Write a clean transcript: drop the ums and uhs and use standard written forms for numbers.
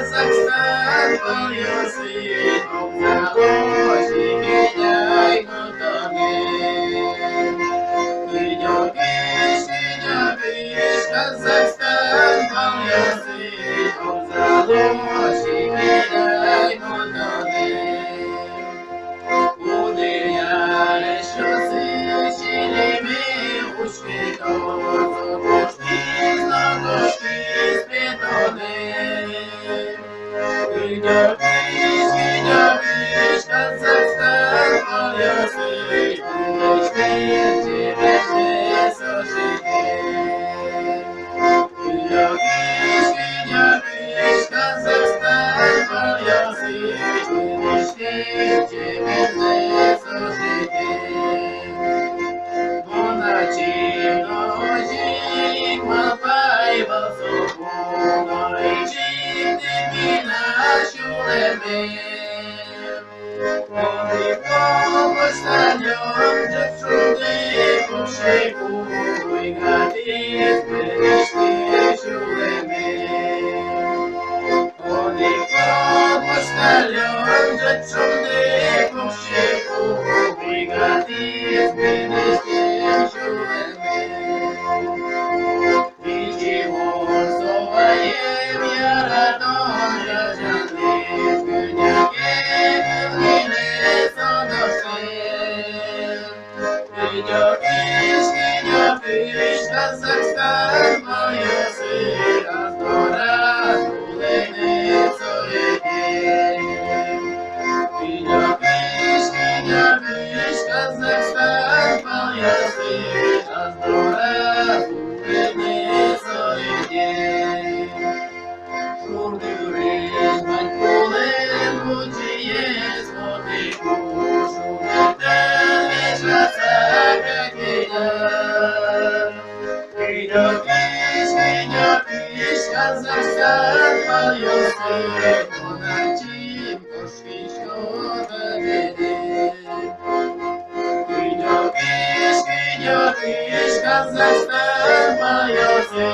Казахстан, полюси, обзалоши, кидяй мотони. Кидякиш, Казахстан, полюси, обзалоши, кидяй мотони. Удиряли, що сичили ми учки, то запушки, знакошки, спитони. Кидякиш, Казахстан, полюси, пунктички, тебе не сошити. Кидякиш, Казахстан, полюси, пунктички, тебе не сошити. Поночі ночі мапай високо, і чистими нашулеми. Вони повстанем, де чуди по шейку, вигати спинишки шулеми. Вони повстанем, де чуди по шейку, вигати спинишки шулеми. Ничего своим я радом жаждалив, гняке гниле соноши. Кидякиш, Казахстан, полюси, раздора тулени цорики. Кидякиш, Казахстан, полюси, раздора тулени цорики. Шурдюриш, батькулем, учиє смотрику, шумител, вешаться, как меня. Кидякиш, Казахстан, полюси, поночі кошки, що заведе. Кидякиш, Казахстан, полюси,